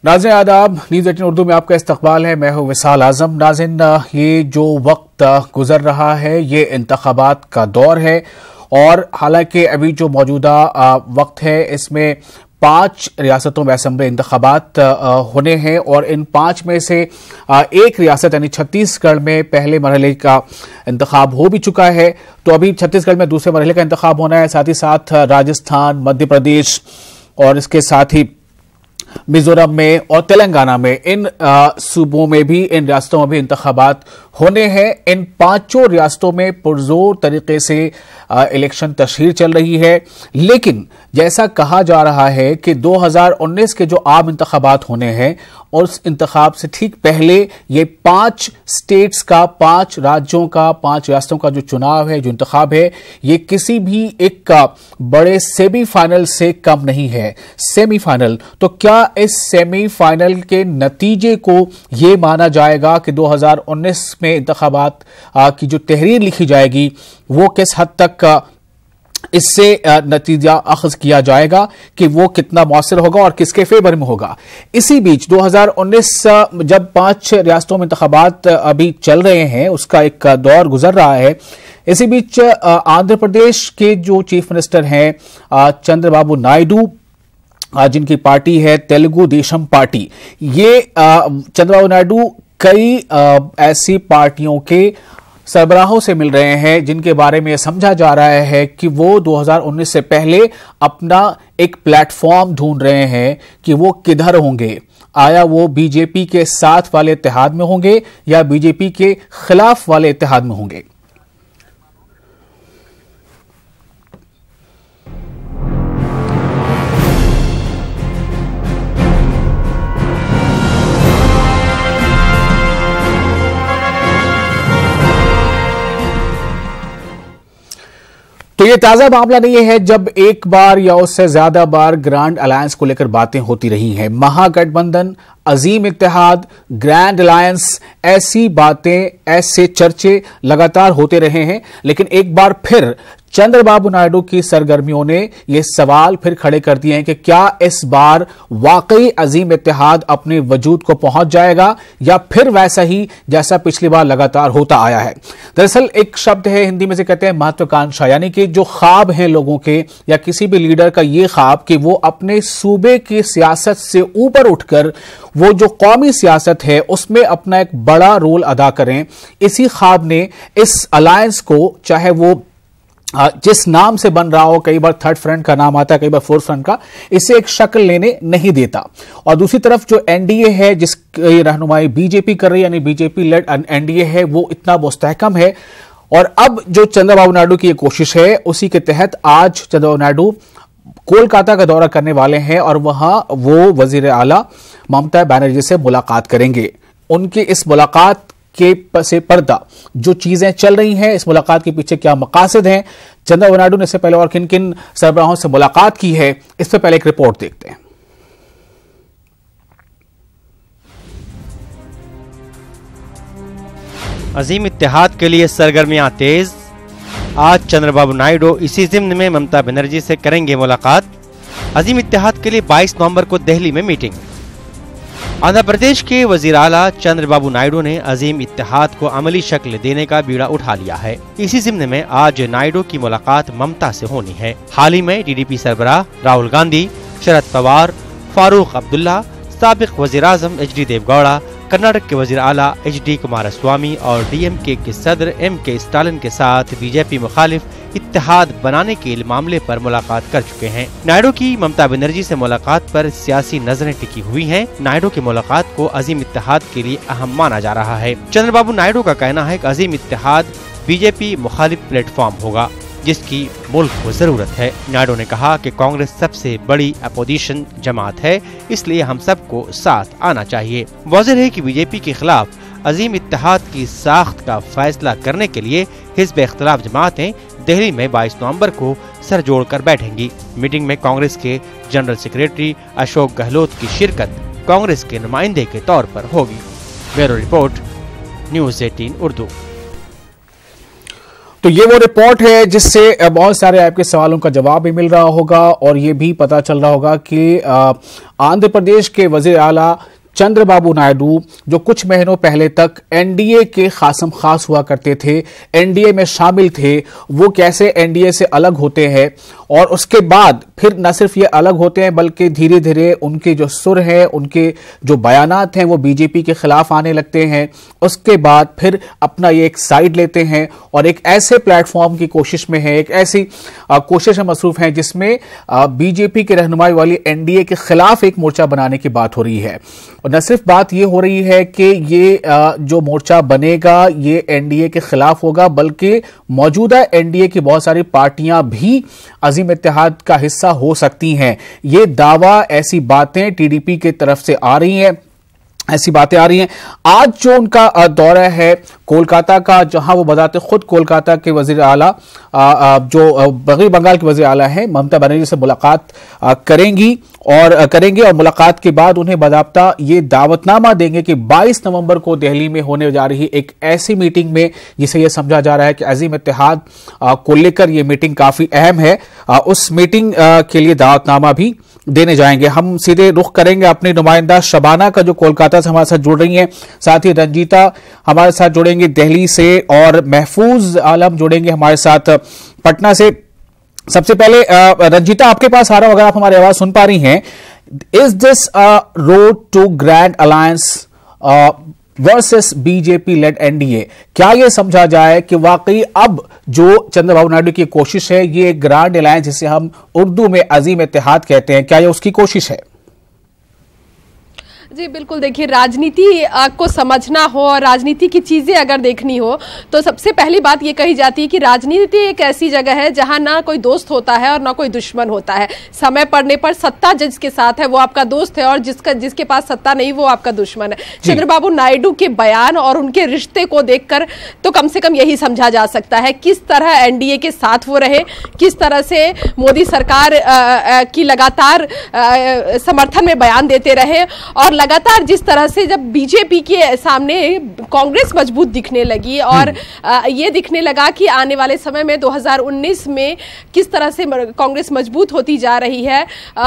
नाज़रीन आदाब, न्यूज़ 18 उर्दू में आपका इस्तकबाल है। मैं हूं विसाल आजम। नाज़रीन, ये जो वक्त गुजर रहा है ये इंतखाबात का दौर है और हालांकि अभी जो मौजूदा वक्त है इसमें 5 रियासतों में असम्बली इंतखाबात होने हैं और इन 5 में से एक रियासत यानी छत्तीसगढ़ में पहले मरहले का इंतखाब हो भी चुका है। तो अभी छत्तीसगढ़ में दूसरे मरहले का इंतखाब होना है। साथ ही साथ राजस्थान, मध्य प्रदेश और इसके साथ ही मिजोरम में और तेलंगाना में, इन सूबों में भी, इन रियासतों में भी इंतखाबात होने हैं। इन 5 रियासतों में पुरजोर तरीके से इलेक्शन तशहीर चल रही है, लेकिन जैसा कहा जा रहा है कि 2019 के जो आम इंतखाबात होने हैं और उस इंतखाब से ठीक पहले ये 5 स्टेट्स का, 5 राज्यों का, 5 रियासतों का जो चुनाव है, जो इंतखाब है, ये किसी भी एक बड़े सेमीफाइनल से कम नहीं है। सेमीफाइनल, तो क्या इस सेमीफाइनल के नतीजे को यह माना जाएगा कि 2019 में इंतखाबात की जो तहरीर लिखी जाएगी वो किस हद तक इससे नतीजा अखज़ किया जाएगा कि वो कितना मौसर होगा और किसके फेवर में होगा। इसी बीच 2019 जब 5 रियासतों में इंतखाबात अभी चल रहे हैं, उसका एक दौर गुजर रहा है। इसी बीच आंध्र प्रदेश के जो चीफ मिनिस्टर हैं चंद्रबाबू नायडू, जिनकी पार्टी है तेलुगु देशम पार्टी, ये चंद्रबाबू नायडू कई ऐसी पार्टियों के सरबराहों से मिल रहे हैं जिनके बारे में समझा जा रहा है कि वो 2019 से पहले अपना एक प्लेटफॉर्म ढूंढ रहे हैं कि वो किधर होंगे। आया वो बीजेपी के साथ वाले इत्तेहाद में होंगे या बीजेपी के खिलाफ वाले इत्तेहाद में होंगे। तो ये ताजा मामला नहीं है जब एक बार या उससे ज्यादा बार ग्रैंड अलायंस को लेकर बातें होती रही हैं। महागठबंधन, अजीम इत्तेहाद, ग्रैंड अलायंस, ऐसी बातें, ऐसे चर्चे लगातार होते रहे हैं। लेकिन एक बार फिर चंद्रबाबू नायडू की सरगर्मियों ने ये सवाल फिर खड़े कर दिए हैं कि क्या इस बार वाकई अजीम इत्तेहाद अपने वजूद को पहुंच जाएगा या फिर वैसा ही जैसा पिछली बार लगातार होता आया है। दरअसल एक शब्द है हिंदी में से कहते हैं महत्वाकांक्षा, यानी कि जो ख्वाब है लोगों के या किसी भी लीडर का ये ख्वाब कि वो अपने सूबे की सियासत से ऊपर उठकर वो जो कौमी सियासत है उसमें अपना एक बड़ा रोल अदा करें। इसी ख्वाब ने इस अलायंस को, चाहे वो जिस नाम से बन रहा हो, कई बार थर्ड फ्रंट का नाम आता है, कई बार फोर्थ फ्रंट का, इसे एक शक्ल लेने नहीं देता। और दूसरी तरफ जो एनडीए है जिसकी रहनुमाई बीजेपी कर रही है, यानी बीजेपी लेड एनडीए है, वो इतना मुस्तहकम है। और अब जो चंद्रबाबू नायडू की ये कोशिश है उसी के तहत आज चंद्रबाबू नायडू कोलकाता का दौरा करने वाले हैं और वहां वो वजीर आला ममता बनर्जी से मुलाकात करेंगे। उनकी इस मुलाकात के पसे पर्दा जो चीजें चल रही हैं, इस मुलाकात के पीछे क्या मकासद हैं, चंद्रबाबू नायडू ने इससे पहले और किन किन सरबराहों से मुलाकात की है, इस पर पहले एक रिपोर्ट देखते हैं। अजीम इत्तेहाद के लिए सरगर्मियां तेज। आज चंद्रबाबू नायडू इसी ज़िम्न में ममता बनर्जी से करेंगे मुलाकात। अजीम इत्तेहाद के लिए 22 नवंबर को दिल्ली में मीटिंग। आंध्र प्रदेश के वजीर आला चंद्रबाबू नायडू ने अजीम इत्तेहाद को अमली शक्ल देने का बीड़ा उठा लिया है। इसी ज़िम्न में आज नायडू की मुलाकात ममता से होनी है। हाल ही में टीडीपी सरबराह राहुल गांधी, शरद पवार, फारूक अब्दुल्ला, साबिक वजीर आजम एचडी देवगौड़ा, कर्नाटक के वजीर आला एचडी कुमारस्वामी और डीएमके के सदर एमके स्टालिन के साथ बीजेपी मुखालिफ इत्तेहाद बनाने के मामले पर मुलाकात कर चुके हैं। नायडू की ममता बनर्जी से मुलाकात पर सियासी नजरें टिकी हुई हैं। नायडू की मुलाकात को अजीम इत्तेहाद के लिए अहम माना जा रहा है। चंद्रबाबू नायडू का कहना है कि अजीम इत्तेहाद बीजेपी मुखालिफ प्लेटफॉर्म होगा जिसकी मुल्क को जरूरत है। नायडू ने कहा कि कांग्रेस सबसे बड़ी अपोजिशन जमात है, इसलिए हम सबको साथ आना चाहिए। वाज़ेह है कि बीजेपी के खिलाफ अजीम इत्तेहाद की साख्त का फैसला करने के लिए हिज़्ब इख्तिलाफ जमातें दिल्ली में 22 नवंबर को सर जोड़कर बैठेंगी। मीटिंग में कांग्रेस के जनरल सेक्रेटरी अशोक गहलोत की शिरकत कांग्रेस के नुमाइंदे के तौर पर होगी। Bureau report, news 18 Urdu. तो ये वो रिपोर्ट है जिससे बहुत सारे आपके सवालों का जवाब भी मिल रहा होगा और ये भी पता चल रहा होगा कि आंध्र प्रदेश के वजीर आला चंद्रबाबू नायडू जो कुछ महीनों पहले तक एनडीए के खासम खास हुआ करते थे, एनडीए में शामिल थे, वो कैसे एनडीए से अलग होते हैं और उसके बाद फिर न सिर्फ ये अलग होते हैं बल्कि धीरे धीरे उनके जो सुर है, उनके जो बयानात हैं वो बीजेपी के खिलाफ आने लगते हैं। उसके बाद फिर अपना ये एक साइड लेते हैं और एक ऐसे प्लेटफॉर्म की कोशिश में है, एक ऐसी कोशिश में मसरूफ हैं जिसमें बीजेपी की रहनुमाई वाली एनडीए के खिलाफ एक मोर्चा बनाने की बात हो रही है। और न सिर्फ बात यह हो रही है कि ये जो मोर्चा बनेगा ये एनडीए के खिलाफ होगा, बल्कि मौजूदा एनडीए की बहुत सारी पार्टियां भी अजीम इत्तेहाद का हिस्सा हो सकती हैं। ये दावा, ऐसी बातें टीडीपी की तरफ से आ रही हैं, ऐसी बातें आ रही हैं। आज जो उनका दौरा है कोलकाता का, जहां वो बताते खुद कोलकाता के वजीर आला जो बंगाल के वजीर आला हैं ममता बनर्जी से मुलाकात करेंगे और मुलाकात के बाद उन्हें बाकायदा ये दावतनामा देंगे कि 22 नवंबर को दिल्ली में होने जा रही एक ऐसी मीटिंग में जिसे यह समझा जा रहा है कि अजीम इत्तेहाद को लेकर यह मीटिंग काफी अहम है, उस मीटिंग के लिए दावतनामा भी देने जाएंगे। हम सीधे रुख करेंगे अपनी नुमाइंदा शबाना का जो कोलकाता से हमारे साथ जुड़ रही हैं, साथ ही रंजीता हमारे साथ जुड़ेंगे दिल्ली से और महफूज आलम जुड़ेंगे हमारे साथ पटना से। सबसे पहले रंजीता, आपके पास आ रहा हूं, अगर आप हमारी आवाज सुन पा रही हैं, is this road to grand alliance versus BJP led NDA? क्या यह समझा जाए कि वाकई अब जो चंद्रबाबू नायडू की कोशिश है ये ग्रैंड अलायंस, जिसे हम उर्दू में अजीम इत्तेहाद कहते हैं, क्या यह उसकी कोशिश है? जी बिल्कुल, देखिए राजनीति को समझना हो और राजनीति की चीज़ें अगर देखनी हो तो सबसे पहली बात ये कही जाती है कि राजनीति एक ऐसी जगह है जहां ना कोई दोस्त होता है और ना कोई दुश्मन होता है। समय पड़ने पर सत्ता जिसके साथ है वो आपका दोस्त है और जिसके पास सत्ता नहीं वो आपका दुश्मन है। चंद्रबाबू नायडू के बयान और उनके रिश्ते को देखकर तो कम से कम यही समझा जा सकता है किस तरह एनडीए के साथ वो रहे, किस तरह से मोदी सरकार की लगातार समर्थन में बयान देते रहे और लगातार जिस तरह से जब बीजेपी के सामने कांग्रेस मजबूत दिखने लगी और ये दिखने लगा कि आने वाले समय में 2019 में किस तरह से कांग्रेस मजबूत होती जा रही है,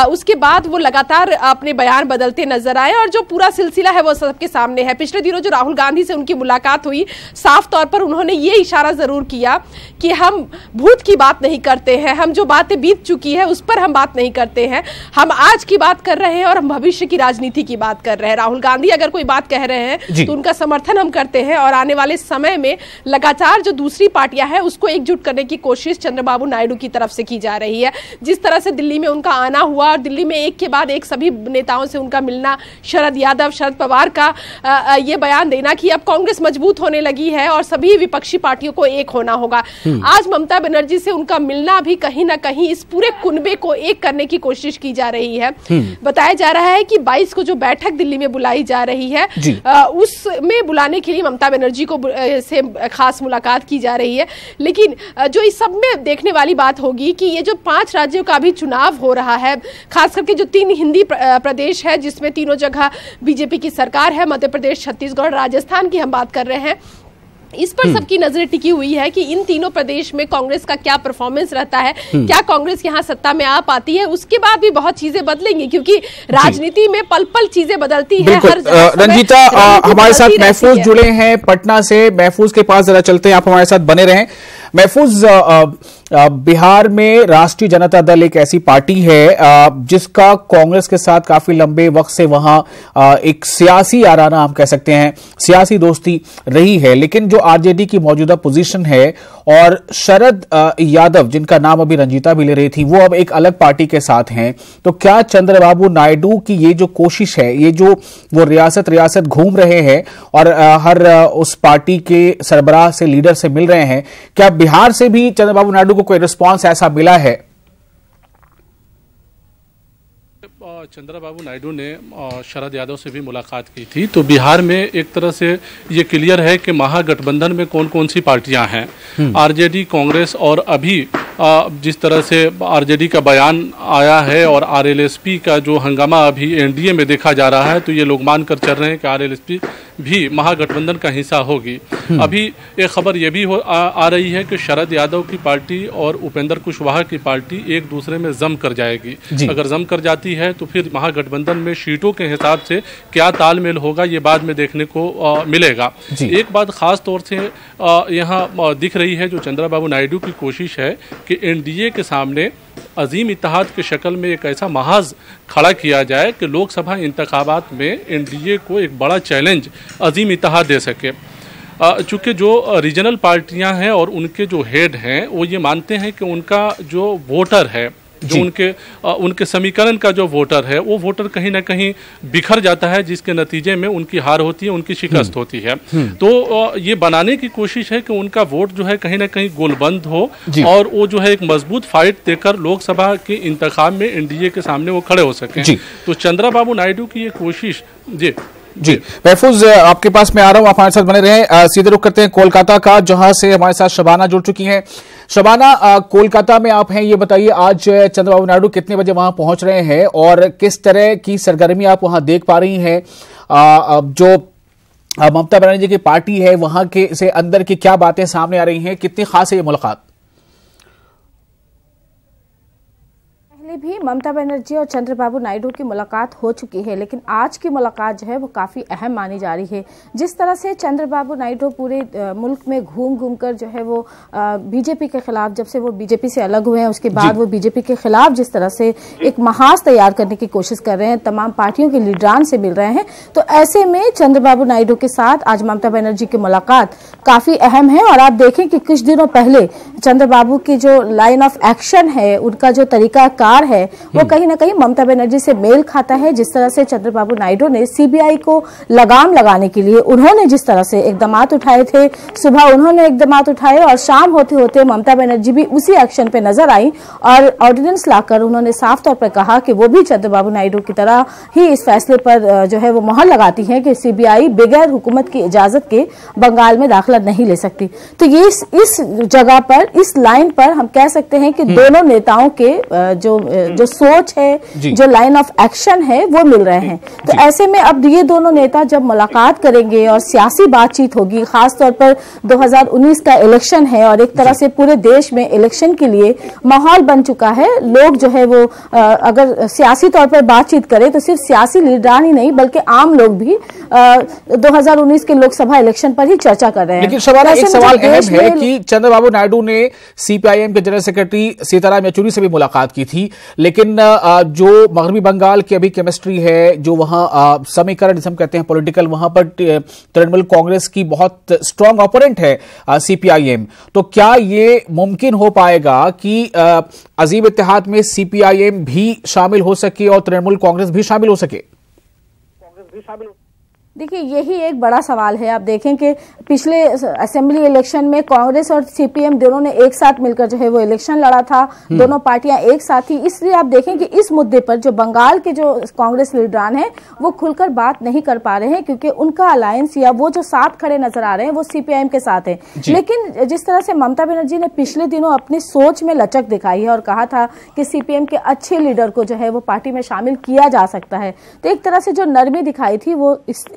उसके बाद वो लगातार अपने बयान बदलते नजर आए और जो पूरा सिलसिला है वो सबके सामने है। पिछले दिनों जो राहुल गांधी से उनकी मुलाकात हुई, साफ तौर पर उन्होंने ये इशारा जरूर किया कि हम भूत की बात नहीं करते हैं, हम जो बातें बीत चुकी है उस पर हम बात नहीं करते हैं, हम आज की बात कर रहे हैं और हम भविष्य की राजनीति की बात कर रहे हैं। राहुल गांधी अगर कोई बात कह रहे हैं तो उनका समर्थन हम करते हैं और आने वाले समय में लगातार जो दूसरी पार्टियां हैं उसको एकजुट करने की कोशिश चंद्रबाबू नायडू की तरफ से की जा रही है। जिस तरह से दिल्ली में उनका आना हुआ और दिल्ली में एक के बाद एक सभी नेताओं से उनका मिलना, शरद यादव, शरद पवार का ये बयान देना कि अब कांग्रेस मजबूत होने लगी है और सभी विपक्षी पार्टियों को एक होना होगा। आज ममता बनर्जी से उनका मिलना भी कहीं ना कहीं इस पूरे कुनबे को एक करने की कोशिश की जा रही है। बताया जा रहा है कि 22 को जो बैठक दिल्ली में बुलाई जा रही है उसमें बुलाने के लिए ममता बनर्जी को से खास मुलाकात की जा रही है। लेकिन जो इस सब में देखने वाली बात होगी कि ये जो 5 राज्यों का भी चुनाव हो रहा है, खास करके जो 3 हिंदी प्रदेश है जिसमें तीनों जगह बीजेपी की सरकार है, मध्य प्रदेश, छत्तीसगढ़, राजस्थान की हम बात कर रहे हैं, इस पर सबकी नजरें टिकी हुई है कि इन तीनों प्रदेश में कांग्रेस का क्या परफॉर्मेंस रहता है, क्या कांग्रेस यहां सत्ता में आ पाती है। उसके बाद भी बहुत चीजें बदलेंगी क्योंकि राजनीति में पल पल चीजें बदलती है। रंजीता हमारे साथ महफूज जुड़े हैं पटना से, महफूज के पास जरा चलते हैं, आप हमारे साथ बने रहें। महफूज, बिहार में राष्ट्रीय जनता दल एक ऐसी पार्टी है जिसका कांग्रेस के साथ काफी लंबे वक्त से वहां एक सियासी याराना हम कह सकते हैं, सियासी दोस्ती रही है, लेकिन जो आरजेडी की मौजूदा पोजीशन है और शरद यादव जिनका नाम अभी रंजीता भी ले रही थी वो अब एक अलग पार्टी के साथ हैं, तो क्या चंद्रबाबू नायडू की ये जो कोशिश है, ये जो वो रियासत घूम रहे हैं और हर उस पार्टी के सरबराह से, लीडर से मिल रहे हैं, क्या बिहार से भी चंद्रबाबू नायडू को कोई रिस्पांस ऐसा मिला है? चंद्रबाबू नायडू ने शरद यादव से भी मुलाकात की थी, तो बिहार में एक तरह से ये क्लियर है कि महागठबंधन में कौन कौन सी पार्टियां हैं। आरजेडी, कांग्रेस और अभी जिस तरह से आरजेडी का बयान आया है और आरएलएसपी का जो हंगामा अभी एनडीए में देखा जा रहा है, तो ये लोग मानकर चल रहे हैं कि आरएलएसपी भी महागठबंधन का हिस्सा होगी। अभी एक खबर ये भी आ रही है कि शरद यादव की पार्टी और उपेंद्र कुशवाहा की पार्टी एक दूसरे में जम कर जाएगी। अगर जम कर जाती है तो फिर महागठबंधन में सीटों के हिसाब से क्या तालमेल होगा, ये बाद में देखने को मिलेगा। एक बात खास तौर से यहाँ दिख रही है, जो चंद्रबाबू नायडू की कोशिश है कि एनडीए के सामने अजीम इत्तेहाद की शक्ल में एक ऐसा महाज खड़ा किया जाए कि लोकसभा इंतखाबात में एनडीए को एक बड़ा चैलेंज अजीम इत्तेहाद दे सके। चूँकि जो रीजनल पार्टियां हैं और उनके जो हेड हैं वो ये मानते हैं कि उनका जो वोटर है, जो उनके समीकरण का जो वोटर है, वो वोटर कहीं ना कहीं बिखर जाता है, जिसके नतीजे में उनकी हार होती है, उनकी शिकस्त होती है। तो ये बनाने की कोशिश है कि उनका वोट जो है कहीं ना कहीं गोलबंद हो और वो जो है एक मजबूत फाइट देकर लोकसभा के इंतखाब में एनडीए के सामने वो खड़े हो सकें। तो चंद्रबाबू नायडू की ये कोशिश जी महफूज, आपके पास मैं आ रहा हूं, आप हमारे साथ बने रहें। सीधे रुख करते हैं कोलकाता का, जहां से हमारे साथ शबाना जुड़ चुकी हैं। शबाना, कोलकाता में आप हैं, ये बताइए आज चंद्रबाबू नायडू कितने बजे वहां पहुंच रहे हैं और किस तरह की सरगर्मी आप वहां देख पा रही हैं? जो ममता बनर्जी की पार्टी है वहां के से अंदर की क्या बातें सामने आ रही हैं, कितनी खास है ये मुलाकात? भी ममता बनर्जी और चंद्रबाबू नायडू की मुलाकात हो चुकी है, लेकिन आज की मुलाकात जो है वो काफ़ी अहम मानी जा रही है। जिस तरह से चंद्रबाबू नायडू पूरे मुल्क में घूम घूम कर जो है वो बीजेपी के खिलाफ, जब से वो बीजेपी से अलग हुए हैं उसके बाद वो बीजेपी के खिलाफ जिस तरह से एक महाज तैयार करने की कोशिश कर रहे हैं, तमाम पार्टियों के लीडरान से मिल रहे हैं, तो ऐसे में चंद्रबाबू नायडू के साथ आज ममता बनर्जी की मुलाकात काफ़ी अहम है। और आप देखें कि कुछ दिनों पहले चंद्रबाबू की जो लाइन ऑफ एक्शन है, उनका जो तरीकाकार है, वो कहीं ना कहीं ममता बनर्जी से मेल खाता है। जिस तरह से चंद्रबाबू नायडू ने सीबीआई को लगाम लगाने के लिए उन्होंने जिस तरह से इकदामात उठाए थे, सुबह उन्होंने इकदामात उठाए और शाम होते होते ममता बनर्जी भी उसी एक्शन पे नजर आई और ऑर्डिनेंस लाकर उन्होंने साफ तौर पर कहा कि वो भी चंद्रबाबू नायडू की तरह ही इस फैसले पर जो है वो मोहर लगाती है कि सीबीआई बगैर हुकूमत की इजाजत के बंगाल में दाखिला नहीं ले सकती। तो ये इस जगह पर, इस लाइन पर हम कह सकते हैं कि दोनों नेताओं के जो सोच है, जो लाइन ऑफ एक्शन है, वो मिल रहे हैं। तो ऐसे में अब ये दोनों नेता जब मुलाकात करेंगे और सियासी बातचीत होगी, खासतौर पर 2019 का इलेक्शन है और एक तरह से पूरे देश में इलेक्शन के लिए माहौल बन चुका है। लोग जो है वो अगर सियासी तौर पर बातचीत करें तो सिर्फ सियासी लीडरान ही नहीं बल्कि आम लोग भी 2019 के लोकसभा इलेक्शन पर ही चर्चा कर रहे हैं। लेकिन शबाना, एक सवाल अहम है कि चंद्रबाबू नायडू ने सीपीआईएम के जनरल सेक्रेटरी सीताराम येचुरी से भी मुलाकात की थी, लेकिन जो मगरबी बंगाल की अभी केमिस्ट्री है, जो वहां समीकरण जिसे हम कहते हैं पॉलिटिकल, वहां पर तृणमूल कांग्रेस की बहुत स्ट्रांग ओपोनेंट है सीपीआईएम। तो क्या ये मुमकिन हो पाएगा कि अजीम इत्तेहाद में सीपीआईएम भी शामिल हो सके और तृणमूल कांग्रेस भी शामिल हो सके? देखिए, यही एक बड़ा सवाल है। आप देखें कि पिछले असेंबली इलेक्शन में कांग्रेस और सीपीएम दोनों ने एक साथ मिलकर जो है वो इलेक्शन लड़ा था, दोनों पार्टियां एक साथ थी। इसलिए आप देखें कि इस मुद्दे पर जो बंगाल के जो कांग्रेस लीडरान हैं वो खुलकर बात नहीं कर पा रहे हैं, क्योंकि उनका अलायंस या वो जो साथ खड़े नजर आ रहे हैं वो सीपीआईएम के साथ है। लेकिन जिस तरह से ममता बनर्जी ने पिछले दिनों अपनी सोच में लचक दिखाई है और कहा था कि सीपीएम के अच्छे लीडर को जो है वो पार्टी में शामिल किया जा सकता है, तो एक तरह से जो नरमी दिखाई थी वो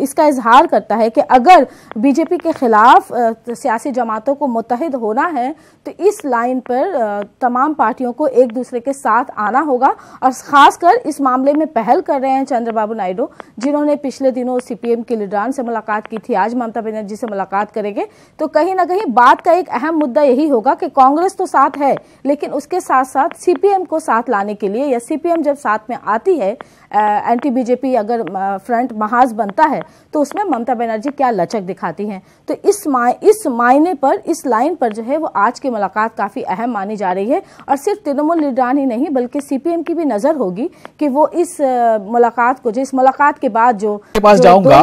इसका इजहार करता है कि अगर बीजेपी के खिलाफ सियासी जमातों को मुत्तहिद होना है तो इस लाइन पर तमाम पार्टियों को एक दूसरे के साथ आना होगा। और खासकर इस मामले में पहल कर रहे हैं चंद्रबाबू नायडू, जिन्होंने पिछले दिनों सीपीएम के लीडरान से मुलाकात की थी, आज ममता बनर्जी से मुलाकात करेंगे। तो कहीं ना कहीं बात का एक अहम मुद्दा यही होगा कि कांग्रेस तो साथ है, लेकिन उसके साथ साथ सीपीएम को साथ लाने के लिए, या सीपीएम जब साथ में आती है, एंटी बीजेपी अगर फ्रंट महाज बनता है, तो उसमें ममता बनर्जी क्या लचक दिखाती हैं। तो इस मायने पर, इस लाइन पर जो है वो आज की मुलाकात काफी अहम मानी जा रही है। और सिर्फ तृणमूल लीडरान ही नहीं बल्कि सीपीएम की भी नजर होगी कि वो इस मुलाकात को, जिस मुलाकात के बाद जो के पास जाऊंगा,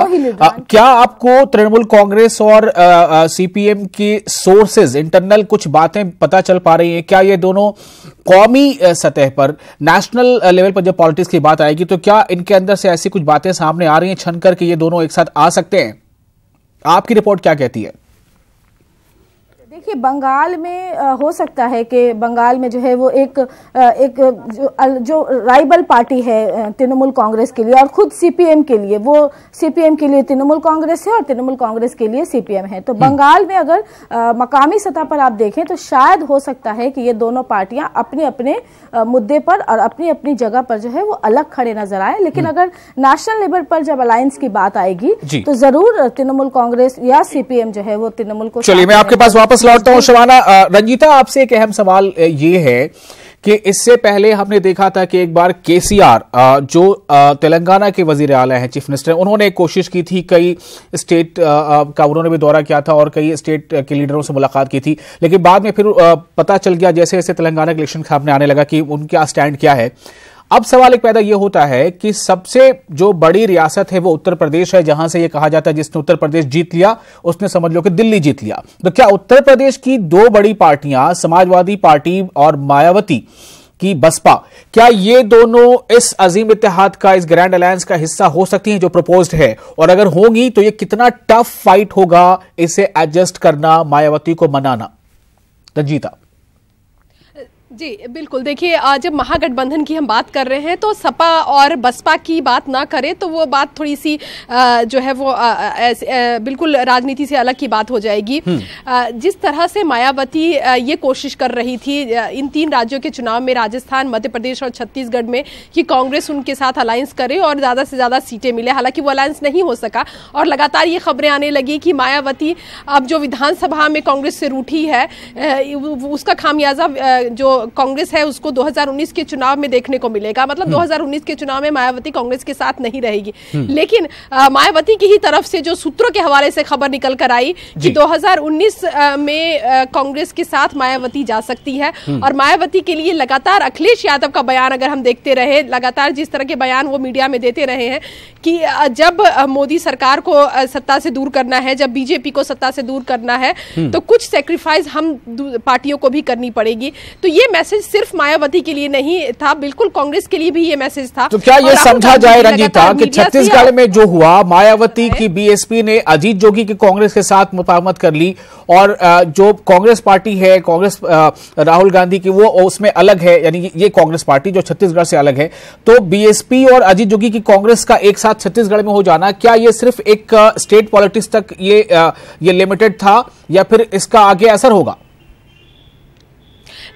क्या आपको तृणमूल कांग्रेस और सीपीएम के सोर्सेज, इंटरनल कुछ बातें पता चल पा रही हैं? क्या ये दोनों कौमी सतह पर, नेशनल लेवल पर जब पॉलिटिक्स की बात आएगी तो क्या इनके अंदर से ऐसी कुछ बातें सामने आ रही हैं छन कर के ये दोनों एक साथ आ सकते हैं? आपकी रिपोर्ट क्या कहती है? देखिए, बंगाल में हो सकता है कि बंगाल में जो है वो एक जो राइवल पार्टी है तृणमूल कांग्रेस के लिए और खुद सीपीएम के लिए, वो सीपीएम के लिए तृणमूल कांग्रेस है और तृणमूल कांग्रेस के लिए सीपीएम है। तो बंगाल में अगर मकामी सतह पर आप देखें तो शायद हो सकता है कि ये दोनों पार्टियां अपने अपने मुद्दे पर और अपनी अपनी जगह पर जो है वो अलग खड़े नजर आए। लेकिन अगर नेशनल लेवल पर जब अलायंस की बात आएगी तो जरूर तृणमूल कांग्रेस या सीपीएम जो है वो तृणमूल को। चलिए, मैं आपके पास वापस लौटता हूं। शबाना, रंजीता, आपसे एक अहम सवाल ये है कि इससे पहले हमने देखा था कि एक बार केसीआर जो तेलंगाना के वजीर आला हैं, चीफ मिनिस्टर, उन्होंने कोशिश की थी, कई स्टेट का उन्होंने भी दौरा किया था और कई स्टेट के लीडरों से मुलाकात की थी, लेकिन बाद में फिर पता चल गया जैसे जैसे तेलंगाना के इलेक्शन सामने आने लगा कि उनका स्टैंड क्या है। अब सवाल एक पैदा यह होता है कि सबसे जो बड़ी रियासत है वो उत्तर प्रदेश है, जहां से यह कहा जाता है जिसने उत्तर प्रदेश जीत लिया उसने समझ लो कि दिल्ली जीत लिया। तो क्या उत्तर प्रदेश की दो बड़ी पार्टियां, समाजवादी पार्टी और मायावती की बसपा, क्या ये दोनों इस अजीम इत्तेहाद का, इस ग्रैंड अलायंस का हिस्सा हो सकती हैं जो प्रपोज्ड है? और अगर होंगी तो ये कितना टफ फाइट होगा इसे एडजस्ट करना, मायावती को मनाना? रंजीता जी बिल्कुल, देखिए जब महागठबंधन की हम बात कर रहे हैं तो सपा और बसपा की बात ना करें तो वो बात थोड़ी सी जो है वो बिल्कुल राजनीति से अलग की बात हो जाएगी। जिस तरह से मायावती ये कोशिश कर रही थी इन तीन राज्यों के चुनाव में, राजस्थान, मध्य प्रदेश और छत्तीसगढ़ में, कि कांग्रेस उनके साथ अलायंस करे और ज़्यादा से ज़्यादा सीटें मिले, हालांकि वो अलायंस नहीं हो सका और लगातार ये खबरें आने लगी कि मायावती अब जो विधानसभा में कांग्रेस से रूठी है उसका खामियाजा जो कांग्रेस है उसको 2019 के चुनाव में देखने को मिलेगा। मतलब 2019 के चुनाव में मायावती कांग्रेस के साथ नहीं रहेगी। लेकिन मायावती की ही तरफ से जो सूत्रों के हवाले से खबर निकल कर आई कि 2019 में कांग्रेस के साथ मायावती जा सकती है। और मायावती के लिए लगातार अखिलेश यादव का बयान अगर हम देखते रहे, लगातार जिस तरह के बयान वो मीडिया में देते रहे हैं कि जब मोदी सरकार को सत्ता से दूर करना है, जब बीजेपी को सत्ता से दूर करना है तो कुछ सेक्रीफाइस हम पार्टियों को भी करनी पड़ेगी। तो ये मैसेज सिर्फ मायावती के लिए नहीं था, बिल्कुल कांग्रेस के लिए भी ये मैसेज था। तो क्या ये समझा जाए रंजीता कि छत्तीसगढ़ में जो हुआ, मायावती की बीएसपी ने अजीत जोगी की कांग्रेस के साथ मुफाहमत कर ली और जो कांग्रेस पार्टी है, कांग्रेस राहुल गांधी की, वो उसमें अलग है, यानी ये कांग्रेस पार्टी जो छत्तीसगढ़ से अलग है, तो बीएसपी और अजीत जोगी की कांग्रेस का एक साथ छत्तीसगढ़ में हो जाना, क्या ये सिर्फ एक स्टेट पॉलिटिक्स तक ये लिमिटेड था या फिर इसका आगे असर होगा?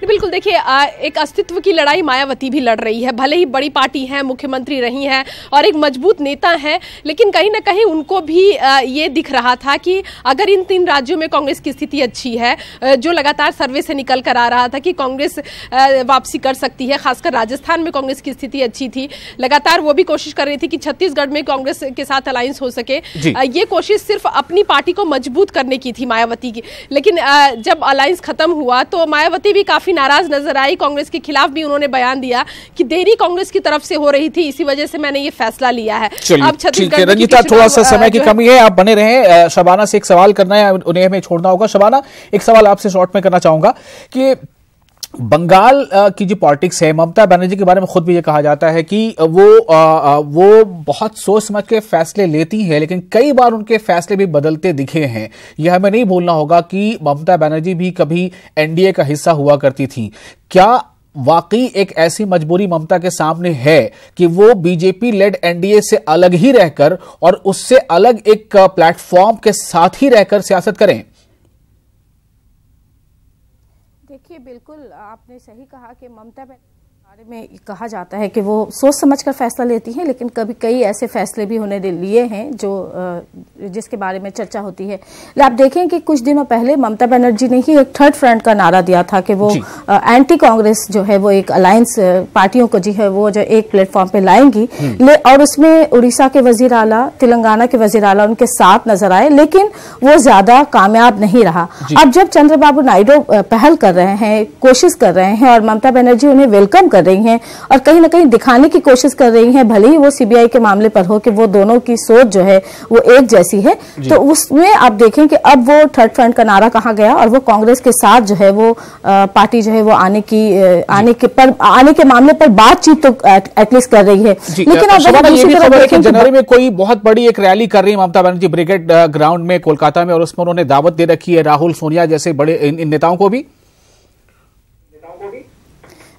बिल्कुल, देखिए एक अस्तित्व की लड़ाई मायावती भी लड़ रही है। भले ही बड़ी पार्टी है, मुख्यमंत्री रही हैं और एक मजबूत नेता है, लेकिन कहीं ना कहीं उनको भी ये दिख रहा था कि अगर इन तीन राज्यों में कांग्रेस की स्थिति अच्छी है, जो लगातार सर्वे से निकल कर आ रहा था कि कांग्रेस वापसी कर सकती है, खासकर राजस्थान में कांग्रेस की स्थिति अच्छी थी, लगातार वो भी कोशिश कर रही थी कि छत्तीसगढ़ में कांग्रेस के साथ अलायंस हो सके। ये कोशिश सिर्फ अपनी पार्टी को मजबूत करने की थी मायावती की। लेकिन जब अलायंस खत्म हुआ तो मायावती भी काफी नाराज नजर आई, कांग्रेस के खिलाफ भी उन्होंने बयान दिया कि देरी कांग्रेस की तरफ से हो रही थी, इसी वजह से मैंने ये फैसला लिया है। अब छत्तीसगढ़, रंजीता, थोड़ा सा समय की कमी है, आप बने रहें। शबाना से एक सवाल करना है, उन्हें हमें छोड़ना होगा। शबाना, एक सवाल आपसे शॉर्ट में करना चाहूंगा कि बंगाल की जो पॉलिटिक्स है, ममता बनर्जी के बारे में खुद भी ये कहा जाता है कि वो बहुत सोच समझ के फैसले लेती है, लेकिन कई बार उनके फैसले भी बदलते दिखे हैं। यह हमें नहीं भूलना होगा कि ममता बनर्जी भी कभी एनडीए का हिस्सा हुआ करती थी। क्या वाकई एक ऐसी मजबूरी ममता के सामने है कि वो बीजेपी लेड एनडीए से अलग ही रहकर और उससे अलग एक प्लेटफॉर्म के साथ ही रहकर सियासत करें? देखिए, बिल्कुल आपने सही कहा कि ममता के बारे में कहा जाता है कि वो सोच समझकर फैसला लेती हैं, लेकिन कभी कई ऐसे फैसले भी उन्होंने लिए हैं जो जिसके बारे में चर्चा होती है। आप देखें कि कुछ दिनों पहले ममता बनर्जी ने ही एक थर्ड फ्रंट का नारा दिया था कि वो एंटी कांग्रेस जो है वो एक अलायंस पार्टियों को जी है वो जो एक प्लेटफॉर्म पे लाएंगी, और उसमें उड़ीसा के वजीर आला, तेलंगाना के वजीर आला उनके साथ नजर आए, लेकिन वो ज्यादा कामयाब नहीं रहा। अब जब चंद्रबाबू नायडू पहल कर रहे हैं, कोशिश कर रहे हैं और ममता बनर्जी उन्हें वेलकम कर कर रही हैं और कहीं ना कहीं दिखाने की कोशिश कर रही हैं, भले ही वो सीबीआई के मामले पर हो, कि वो दोनों की सोच जो है वो एक जैसी है। तो उसमें आप देखें कि अब वो थर्ड फ्रंट का नारा कहाँ गया और वो कांग्रेस के साथ जो है वो पार्टी जो है वो आने के मामले पर बातचीत तो एटलीस्ट कर रही है। लेकिन अब जनवरी में कोई बहुत बड़ी एक रैली कर रही है ममता बनर्जी ब्रिगेड ग्राउंड में कोलकाता में, और उसमें उन्होंने दावत दे रखी है राहुल, सोनिया जैसे बड़े इन नेताओं को भी।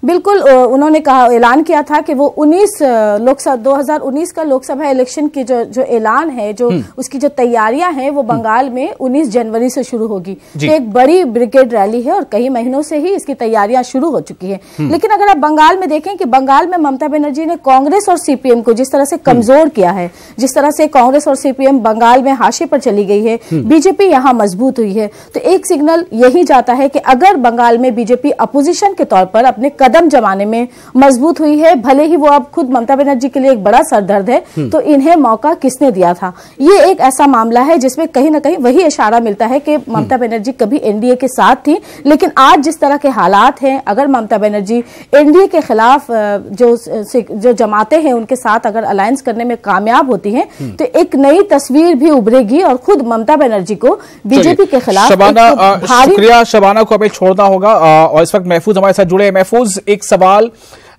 बिल्कुल, उन्होंने कहा, ऐलान किया था कि वो 2019 का लोकसभा इलेक्शन की जो ऐलान है, जो उसकी जो तैयारियां हैं वो बंगाल में 19 जनवरी से शुरू होगी। तो एक बड़ी ब्रिगेड रैली है और कई महीनों से ही इसकी तैयारियां शुरू हो चुकी है। लेकिन अगर आप बंगाल में देखें कि बंगाल में ममता बनर्जी ने कांग्रेस और सीपीएम को जिस तरह से कमजोर किया है, जिस तरह से कांग्रेस और सीपीएम बंगाल में हाशिए पर चली गई है, बीजेपी यहां मजबूत हुई है, तो एक सिग्नल यही जाता है कि अगर बंगाल में बीजेपी अपोजिशन के तौर पर अपने कदम जमाने में मजबूत हुई है, भले ही वो अब खुद ममता बनर्जी के लिए एक बड़ा सरदर्द है, तो इन्हें मौका किसने दिया था? ये एक ऐसा मामला है जिसमें कहीं ना कहीं वही इशारा मिलता है कि ममता बनर्जी कभी एनडीए के साथ थी, लेकिन आज जिस तरह के हालात हैं, अगर ममता बनर्जी एनडीए के खिलाफ जो जमाते हैं उनके साथ अगर अलायंस करने में कामयाब होती हैं, तो एक नई तस्वीर भी उभरेगी और खुद ममता बनर्जी को बीजेपी के खिलाफ शुक्रिया। शबाना को हमें छोड़ना होगा और इस वक्त महफूज हमारे साथ जुड़े हैं। महफूज, एक सवाल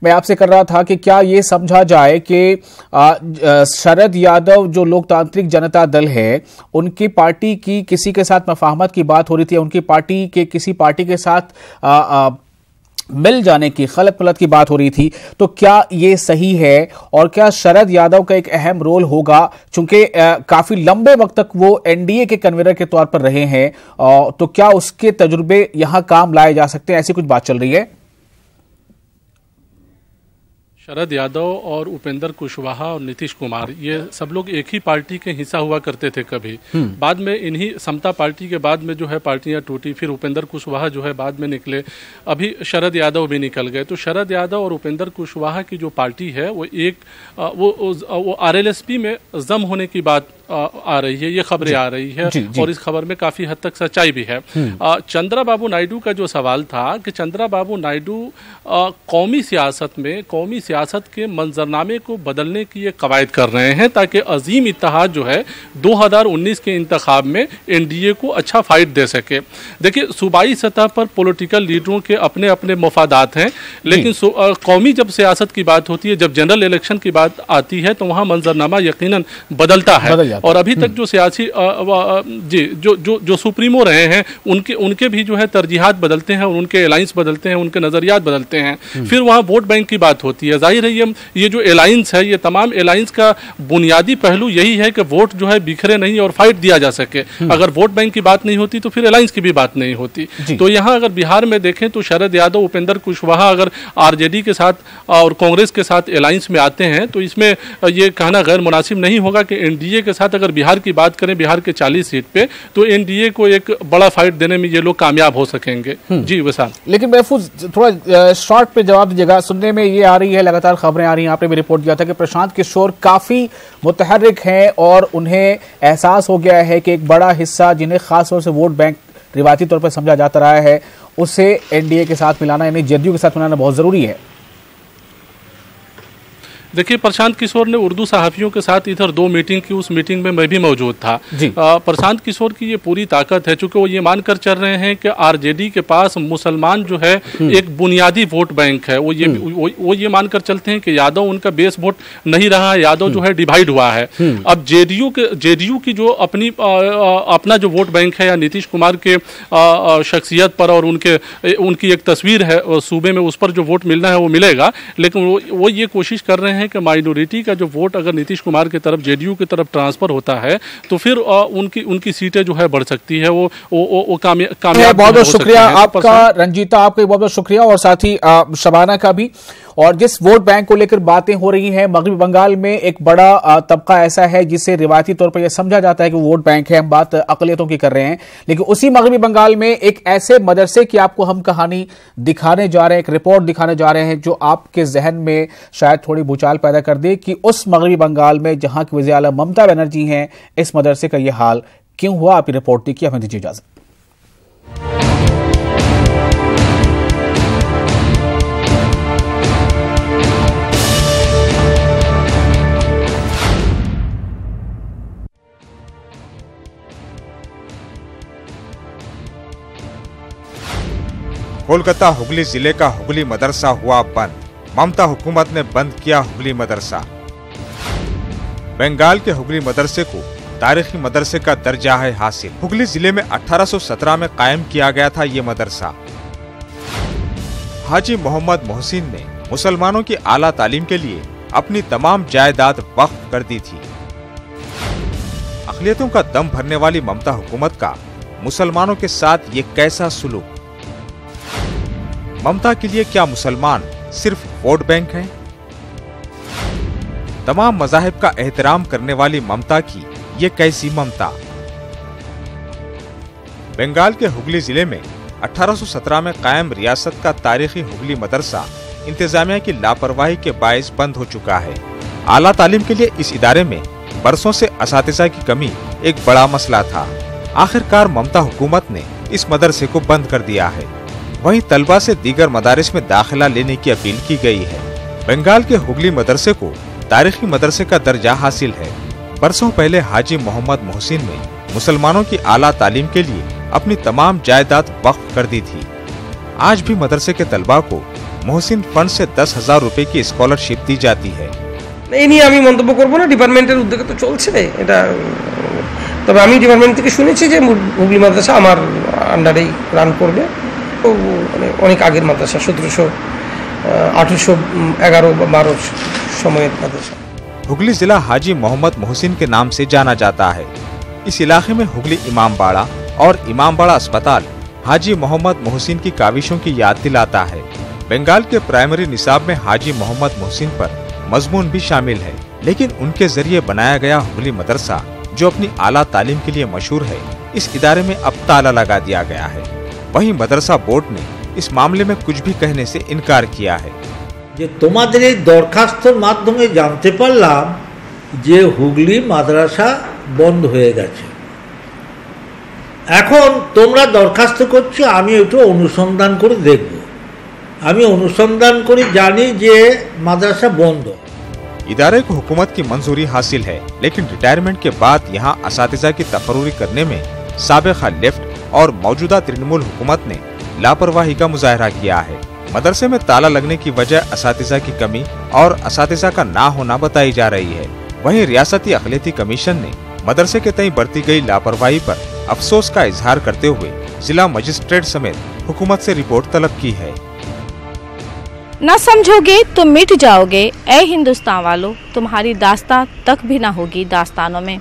मैं आपसे कर रहा था कि क्या ये समझा जाए कि शरद यादव जो लोकतांत्रिक जनता दल है, उनकी पार्टी की किसी के साथ मफाहमत की बात हो रही थी, उनकी पार्टी के किसी पार्टी के साथ मिल जाने की, खलत पलत की बात हो रही थी, तो क्या ये सही है? और क्या शरद यादव का एक अहम रोल होगा, चूंकि काफी लंबे वक्त तक वो एनडीए के कन्वीनर के तौर पर रहे हैं, तो क्या उसके तजुर्बे यहां काम लाए जा सकते हैं? ऐसी कुछ बात चल रही है। शरद यादव और उपेंद्र कुशवाहा और नीतीश कुमार, ये सब लोग एक ही पार्टी के हिस्सा हुआ करते थे कभी। बाद में इन्हीं समता पार्टी के बाद में जो है पार्टियां टूटी, फिर उपेंद्र कुशवाहा जो है बाद में निकले, अभी शरद यादव भी निकल गए। तो शरद यादव और उपेंद्र कुशवाहा की जो पार्टी है वो आरएलएसपी में जम होने की बात आ रही है, ये खबरें आ रही है और इस खबर में काफी हद तक सच्चाई भी है। चंद्रा बाबू नायडू का जो सवाल था कि चंद्रा बाबू नायडू कौमी सियासत के मंजरनामे को बदलने की ये कवायद कर रहे हैं ताकि अजीम इत्तेहाद जो है 2019 के इंतखाब में एनडीए को अच्छा फाइट दे सके। देखिए, सूबाई सतह पर पॉलिटिकल लीडरों के अपने अपने मफादात हैं, लेकिन कौमी जब सियासत की बात होती है, जब जनरल इलेक्शन की बात आती है, तो वहां मंजरनामा यकीनन बदलता है। और अभी तक जो सियासी जो सुप्रीमो रहे हैं, उनके भी जो है तरजीहात बदलते हैं और उनके अलायंस बदलते हैं, उनके नजरियात बदलते हैं। फिर वहां वोट बैंक की बात होती है। जाहिर है ये जो अलायंस है, ये तमाम अलायंस का बुनियादी पहलू यही है कि वोट जो है बिखरे नहीं और फाइट दिया जा सके। अगर वोट बैंक की बात नहीं होती तो फिर अलायंस की भी बात नहीं होती। तो यहाँ अगर बिहार में देखें तो शरद यादव, उपेंद्र कुशवाहा अगर आरजेडी के साथ और कांग्रेस के साथ अलायंस में आते हैं, तो इसमें ये कहना गैर मुनासिब नहीं होगा कि एनडीए के साथ अगर बिहार की बात करें, बिहार के 40 सीट पे, तो एनडीए को एक बड़ा फाइट देने में ये लोग कामयाब हो सकेंगे। जी विशाल। लेकिन महफूज, थोड़ा शॉर्ट पे जवाब दीजिएगा। सुनने में ये आ रही है, लगातार खबरें आ रही हैं, आपने भी रिपोर्ट किया था कि प्रशांत किशोर काफी मुतहर्रिक हैं और उन्हें एहसास हो गया है कि एक बड़ा हिस्सा जिन्हें खासतौर से वोट बैंक रिवायती तौर पर समझा जाता रहा है, उसे एनडीए के साथ मिलाना, यानी जदयू के साथ मिलाना बहुत जरूरी है। देखिए, प्रशांत किशोर ने उर्दू सहाफ़ियों के साथ इधर 2 मीटिंग की, उस मीटिंग में मैं भी मौजूद था। प्रशांत किशोर की ये पूरी ताकत है, चूंकि वो ये मानकर चल रहे हैं कि आरजेडी के पास मुसलमान जो है एक बुनियादी वोट बैंक है। वो ये मानकर चलते हैं कि यादव उनका बेस वोट नहीं रहा है, यादव जो है डिवाइड हुआ है। अब जेडीयू की जो अपना जो वोट बैंक है, या नीतीश कुमार के शख्सियत पर और उनकी एक तस्वीर है सूबे में, उस पर जो वोट मिलना है वो मिलेगा। लेकिन वो ये कोशिश कर रहे हैं कि माइनॉरिटी का जो वोट अगर नीतीश कुमार की तरफ, जेडीयू की तरफ ट्रांसफर होता है, तो फिर उनकी सीटें जो है बढ़ सकती है। वो कामयाब। बहुत बहुत शुक्रिया आपका रंजीता, आपका बहुत बहुत शुक्रिया, और साथ ही शबाना का भी। और जिस वोट बैंक को लेकर बातें हो रही हैं, मगरबी बंगाल में एक बड़ा तबका ऐसा है जिसे रिवायती तौर पर यह समझा जाता है कि वो वोट बैंक है। हम बात अकलियतों की कर रहे हैं, लेकिन उसी मगरबी बंगाल में एक ऐसे मदरसे की आपको हम कहानी दिखाने जा रहे हैं, एक रिपोर्ट दिखाने जा रहे हैं जो आपके जहन में शायद थोड़ी भूचाल पैदा कर दे कि उस मगरबी बंगाल में जहां की वज़ीर आज़म ममता बनर्जी हैं, इस मदरसे का यह हाल क्यों हुआ। आपकी रिपोर्ट देखिए, हमें दीजिए इजाजत। कोलकाता हुगली जिले का हुगली मदरसा हुआ बंद। ममता हुकूमत ने बंद किया हुगली मदरसा। बंगाल के हुगली मदरसे को तारीखी मदरसे का दर्जा है हासिल। हुगली जिले में 1817 में कायम किया गया था ये मदरसा। हाजी मोहम्मद मोहसिन ने मुसलमानों की आला तालीम के लिए अपनी तमाम जायदाद वक्फ कर दी थी। अक़लियतों का दम भरने वाली ममता हुकूमत का मुसलमानों के साथ ये कैसा सुलूक। ममता के लिए क्या मुसलमान सिर्फ वोट बैंक हैं? तमाम मज़ाहिब का एहतराम करने वाली ममता की ये कैसी ममता। बंगाल के हुगली जिले में 1817 में कायम रियासत का तारीखी हुगली मदरसा इंतजामिया की लापरवाही के बायस बंद हो चुका है। आला तालीम के लिए इस इदारे में बरसों से असातिज़ा की कमी एक बड़ा मसला था। आखिरकार ममता हुकूमत ने इस मदरसे को बंद कर दिया है। वहीं तलबा से दीगर मदारिस में दाखिला लेने की अपील की गई है। बंगाल के हुगली मदरसे को तारीखी मदरसे का दर्जा हासिल है। बरसों पहले हाजी मोहम्मद मोहसिन ने मुसलमानों की आला तालीम के लिए अपनी तमाम जायदाद वक्फ कर दी थी। आज भी मदरसे के तलबा को मोहसिन फंड से 10,000 रुपए की स्कॉलरशिप दी जाती है। এই নিয়ে আমি মন্তব্য করব না, ডিপার্টমেন্টের উদ্যোগে তো চলছে এটা। তবে আমি ডিপার্টমেন্ট থেকে শুনেছি যে হুগলি মাদ্রাসা আমার আন্ডারেই রান করবে। মানে অনেক আগের মাদ্রাসা, 1811 বা 12 সময়ের মাদ্রাসা। हुगली जिला हाजी मोहम्मद मोहसिन के नाम से जाना जाता है। इस इलाके में हुगली इमामबाड़ा और इमामबाड़ा अस्पताल हाजी मोहम्मद मोहसिन की काविशों की याद दिलाता है। बंगाल के प्राइमरी निसाब में हाजी मोहम्मद मोहसिन पर मजमून भी शामिल है, लेकिन उनके जरिए बनाया गया हुगली मदरसा जो अपनी आला तालीम के लिए मशहूर है, इस इदारे में अब ताला लगा दिया गया है। वहीं मदरसा बोर्ड ने इस मामले में कुछ भी कहने से इनकार किया है। যে তোমাদের এই দরখাস্তর মাধ্যমে জানতে পারলাম যে হুগলি মাদ্রাসা বন্ধ হয়ে গেছে। এখন তোমরা দরখাস্ত করছো, আমি একটু অনুসন্ধান করে দেখব। আমি অনুসন্ধান করে জানি যে মাদ্রাসা বন্ধ। इदारे को हुकूमत की मंजूरी हासिल है, लेकिन रिटायरमेंट के बाद यहाँ असातिज़ा की तकर्रुरी करने में साबिक़ा लेफ्ट और मौजूदा तृणमूल हुकूमत ने लापरवाही का मुजाहरा किया है। मदरसे में ताला लगने की वजह असातिज़ा की कमी और असातिज़ा का ना होना बताई जा रही है। वहीं रियासती अक़लियती कमीशन ने मदरसे के तय बरती गई लापरवाही पर अफसोस का इजहार करते हुए जिला मजिस्ट्रेट समेत हुकूमत से रिपोर्ट तलब की है। न समझोगे तो मिट जाओगे ऐ हिंदुस्तान वालों, तुम्हारी दास्तां तक भी ना होगी दास्तानों में।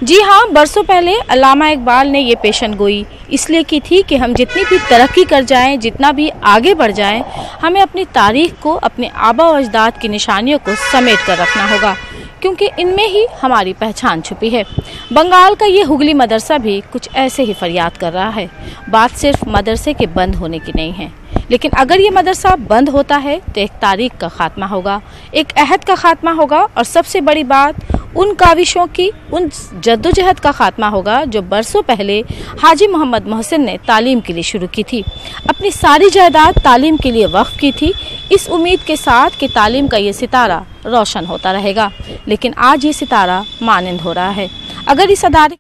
जी हाँ, बरसों पहले अल्लामा इकबाल ने ये पेशन गोई इसलिए की थी कि हम जितनी भी तरक्की कर जाएं, जितना भी आगे बढ़ जाएं, हमें अपनी तारीख को, अपने आबा व अजदाद की निशानियों को समेट कर रखना होगा, क्योंकि इनमें ही हमारी पहचान छुपी है। बंगाल का ये हुगली मदरसा भी कुछ ऐसे ही फरियाद कर रहा है। बात सिर्फ मदरसे के बंद होने की नहीं है, लेकिन अगर ये मदरसा बंद होता है तो एक तारीख का खात्मा होगा, एक अहद का खात्मा होगा, और सबसे बड़ी बात उन काविशों की, उन जद्दोजहद का खात्मा होगा जो बरसों पहले हाजी मोहम्मद मोहसिन ने तालीम के लिए शुरू की थी, अपनी सारी जायदाद तालीम के लिए वक्फ की थी, इस उम्मीद के साथ कि तालीम का ये सितारा रोशन होता रहेगा। लेकिन आज ये सितारा मानिंद हो रहा है। अगर इस अदारे